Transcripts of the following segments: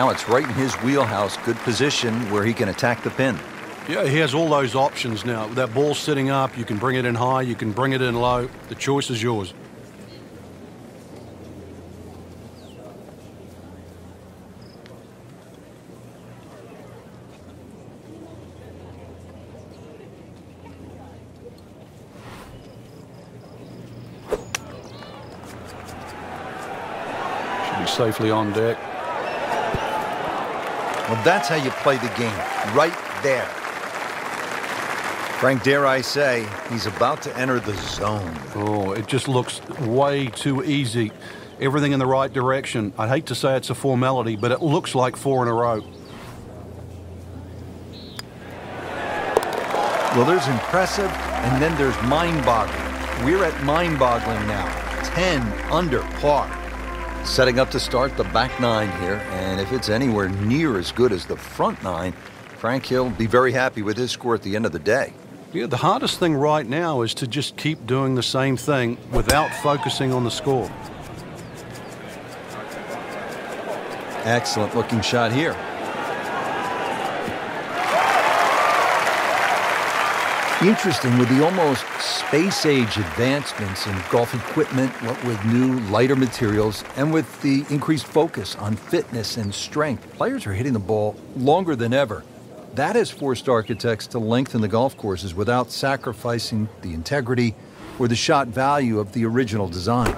Now it's right in his wheelhouse. Good position where he can attack the pin. Yeah, he has all those options now. With that ball sitting up, you can bring it in high, you can bring it in low. The choice is yours. Should be safely on deck. Well, that's how you play the game, right there. Frank, dare I say, he's about to enter the zone. Oh, it just looks way too easy. Everything in the right direction. I'd hate to say it's a formality, but it looks like 4 in a row. Well, there's impressive, and then there's mind-boggling. We're at mind-boggling now. 10 under par. Setting up to start the back 9 here, and if it's anywhere near as good as the front 9, Frank, he'll be very happy with his score at the end of the day. Yeah, the hardest thing right now is to just keep doing the same thing without focusing on the score. Excellent looking shot here. Interesting with the almost space-age advancements in golf equipment, what with new, lighter materials, and with the increased focus on fitness and strength, players are hitting the ball longer than ever. That has forced architects to lengthen the golf courses without sacrificing the integrity or the shot value of the original design.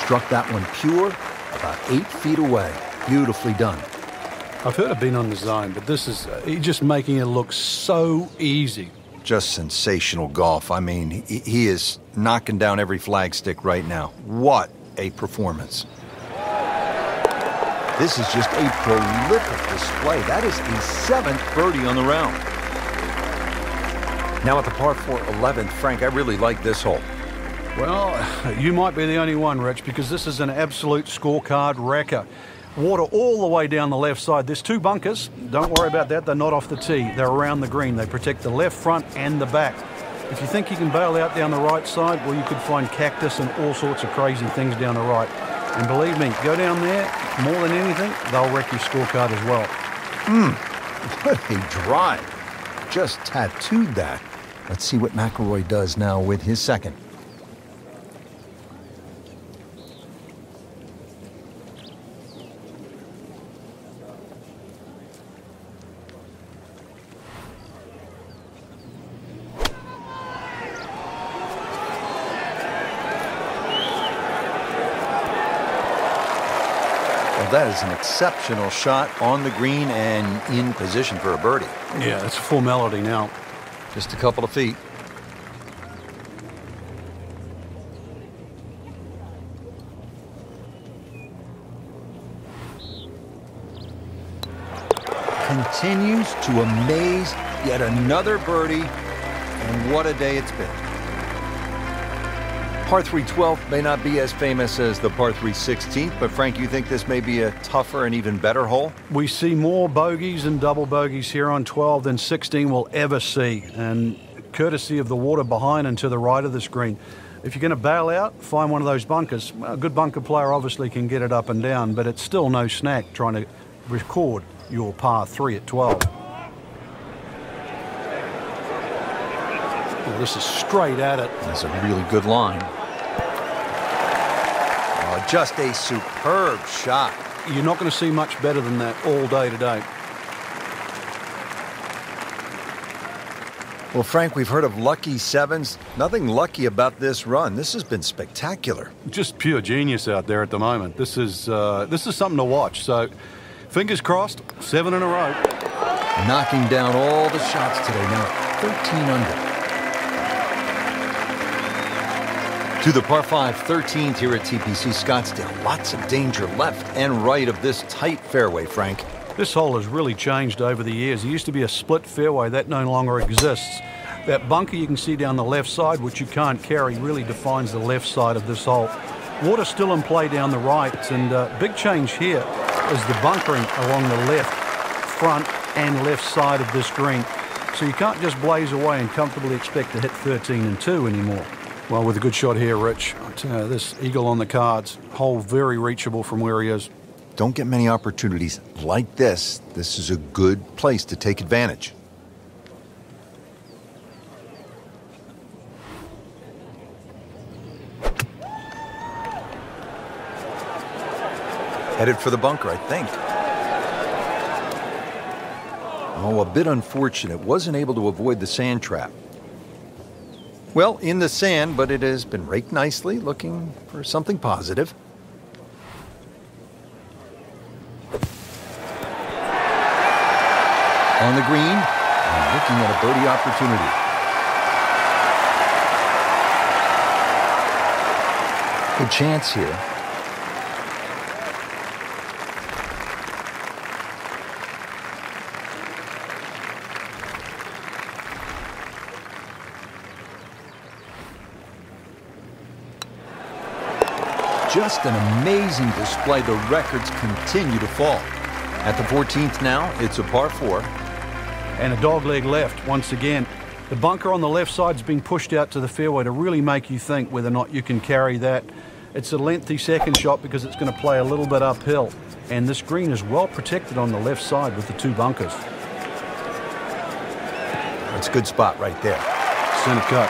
Struck that one pure, about 8 feet away. Beautifully done. I've heard of being on the zone, but this is he's just making it look so easy. Just sensational golf. I mean, he is knocking down every flagstick right now. What a performance. This is just a prolific display. That is the 7th birdie on the round. Now at the par 4 11th, Frank, I really like this hole. Well, you might be the only one, Rich, because this is an absolute scorecard wrecker. Water all the way down the left side. There's 2 bunkers. Don't worry about that. They're not off the tee. They're around the green. They protect the left front and the back. If you think you can bail out down the right side, well, you could find cactus and all sorts of crazy things down the right. And believe me, go down there, more than anything, they'll wreck your scorecard as well. What a drive. Just tattooed that. Let's see what McIlroy does now with his second. That is an exceptional shot on the green and in position for a birdie. Yeah, it's a formality now. Just a couple of feet. Continues to amaze. Yet another birdie. And what a day it's been. Par 3 12th may not be as famous as the par 3 16th, but Frank, you think this may be a tougher and even better hole? We see more bogeys and double bogeys here on 12 than 16 will ever see, and courtesy of the water behind and to the right of the screen. If you're going to bail out, find one of those bunkers. Well, a good bunker player obviously can get it up and down, but it's still no snack trying to record your par 3 at 12. Well, this is straight at it. That's a really good line. Just a superb shot. You're not going to see much better than that all day today. Well, Frank, we've heard of lucky sevens. Nothing lucky about this run. This has been spectacular. Just pure genius out there at the moment. This is something to watch. So, fingers crossed, 7 in a row. Knocking down all the shots today. Now 13 under. To the par 5 13th here at TPC Scottsdale. Lots of danger left and right of this tight fairway, Frank. This hole has really changed over the years. It used to be a split fairway. That no longer exists. That bunker you can see down the left side, which you can't carry, really defines the left side of this hole. Water still in play down the right, and big change here is the bunkering along the left, front and left side of this green. So you can't just blaze away and comfortably expect to hit 13 and 2 anymore. Well, with a good shot here, Rich, this eagle on the cards, hole very reachable from where he is. Don't get many opportunities like this. This is a good place to take advantage. Headed for the bunker, I think. Oh, a bit unfortunate. Wasn't able to avoid the sand trap. Well, in the sand, but it has been raked nicely, looking for something positive. On the green, and looking at a birdie opportunity. Good chance here. Just an amazing display. The records continue to fall. At the 14th now, it's a par 4. And a dogleg left once again. The bunker on the left side is being pushed out to the fairway to really make you think whether or not you can carry that. It's a lengthy second shot because it's going to play a little bit uphill. And this green is well protected on the left side with the 2 bunkers. That's a good spot right there. Center cut.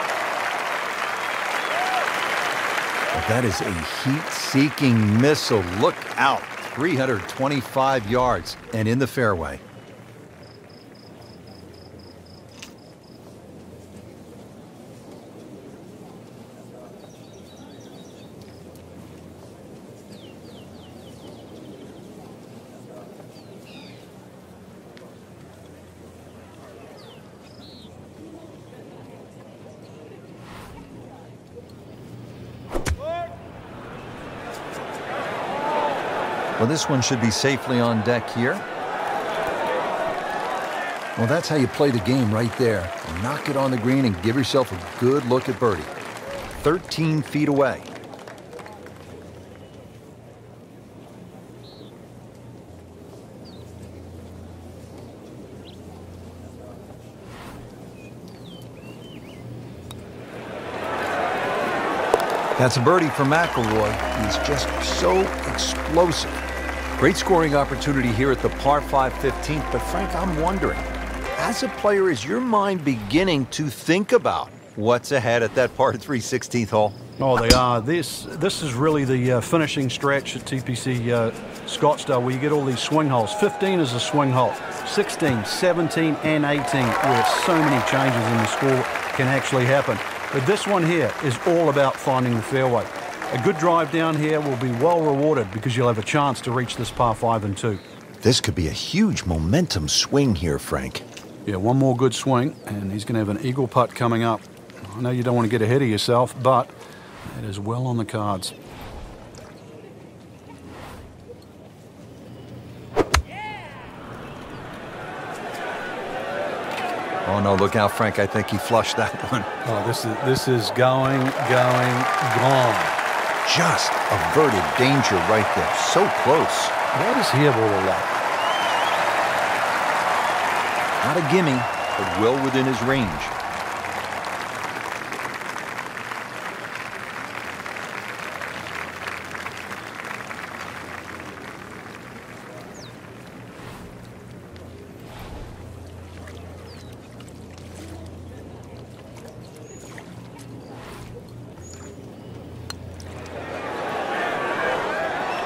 But that is a heat-seeking missile. Look out. 325 yards and in the fairway. Well, this one should be safely on deck here. Well, that's how you play the game right there. Knock it on the green and give yourself a good look at birdie. 13 feet away. That's a birdie for McIlroy. He's just so explosive. Great scoring opportunity here at the par 5 15th, but Frank, I'm wondering, as a player, is your mind beginning to think about what's ahead at that par 3 16th hole? Oh, they are. This is really the finishing stretch at TPC Scottsdale, where you get all these swing holes. 15 is a swing hole. 16, 17, and 18, where so many changes in the score can actually happen. But this one here is all about finding the fairway. A good drive down here will be well rewarded because you'll have a chance to reach this par 5 and 2. This could be a huge momentum swing here, Frank. Yeah, one more good swing, and he's going to have an eagle putt coming up. I know you don't want to get ahead of yourself, but it is well on the cards. Oh, no, look out, Frank. I think he flushed that one. Oh, this is going, gone. Just averted danger right there. So close. What is he able to like? Not a gimme, but well within his range.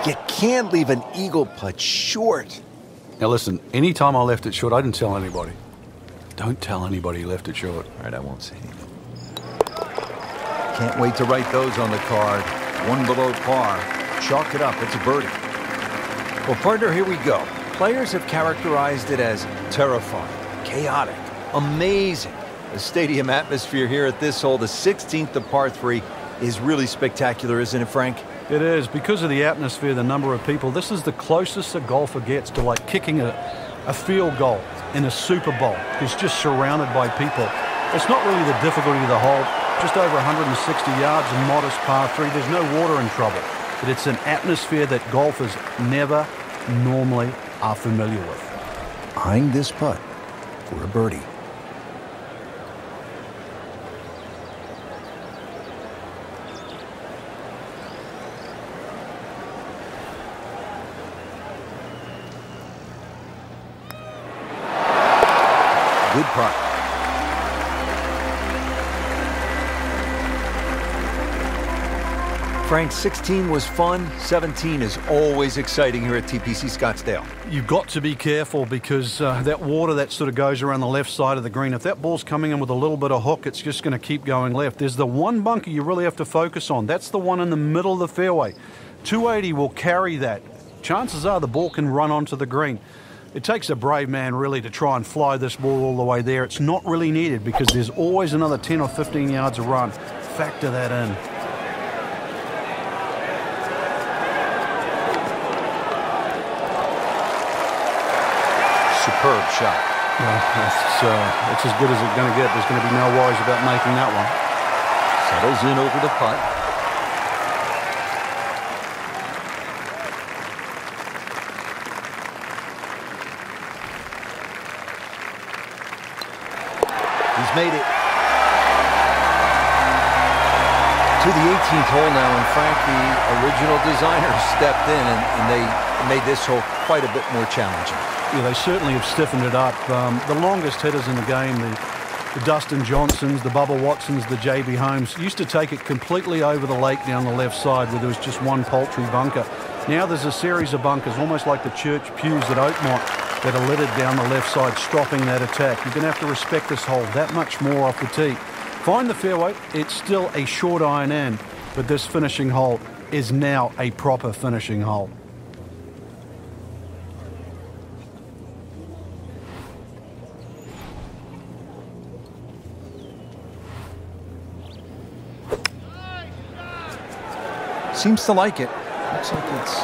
You can't leave an eagle putt short. Now listen, anytime I left it short, I didn't tell anybody. Don't tell anybody you left it short. All right, I won't say anything. Can't wait to write those on the card. One below par. Chalk it up. It's a birdie. Well, partner, here we go. Players have characterized it as terrifying, chaotic, amazing. The stadium atmosphere here at this hole, the 16th of par 3, is really spectacular, isn't it, Frank? It is. Because of the atmosphere, the number of people, this is the closest a golfer gets to like kicking a field goal in a Super Bowl. He's just surrounded by people. It's not really the difficulty of the hole. Just over 160 yards, a modest par 3. There's no water in trouble. But it's an atmosphere that golfers never normally are familiar with. Eyeing this putt for a birdie. putt. Frank, 16 was fun. 17 is always exciting here at TPC Scottsdale. You've got to be careful because that water that sort of goes around the left side of the green, if that ball's coming in with a little bit of hook, it's just going to keep going left. There's the one bunker you really have to focus on. That's the one in the middle of the fairway. 280 will carry that. Chances are the ball can run onto the green. It takes a brave man really to try and fly this ball all the way there. It's not really needed because there's always another 10 or 15 yards of run. Factor that in. Superb shot. Well, it's as good as it's going to get. There's going to be no worries about making that one. Settles in over the putt. He's made it to the 18th hole now, and Frank, the original designers, stepped in and they made this hole quite a bit more challenging. Yeah, they certainly have stiffened it up. The longest hitters in the game, the Dustin Johnsons, the Bubba Watsons, the J.B. Holmes, used to take it completely over the lake down the left side where there was just one paltry bunker. Now there's a series of bunkers, almost like the church pews at Oakmont, that are littered down the left side, stopping that attack. You're going to have to respect this hole that much more off the tee. Find the fairway. It's still a short iron in, but this finishing hole is now a proper finishing hole. Seems to like it. Looks like it's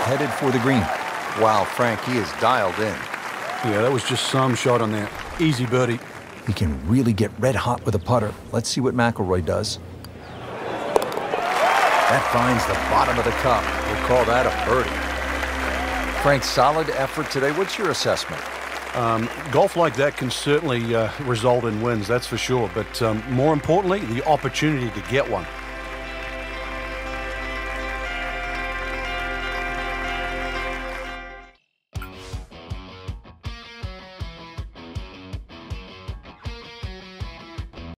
headed for the green. Wow, Frank, he is dialed in. Yeah, that was just some shot on there. Easy birdie. He can really get red hot with a putter. Let's see what McIlroy does. That finds the bottom of the cup. We'll call that a birdie. Frank, solid effort today. What's your assessment? Golf like that can certainly result in wins, that's for sure. But more importantly, the opportunity to get one.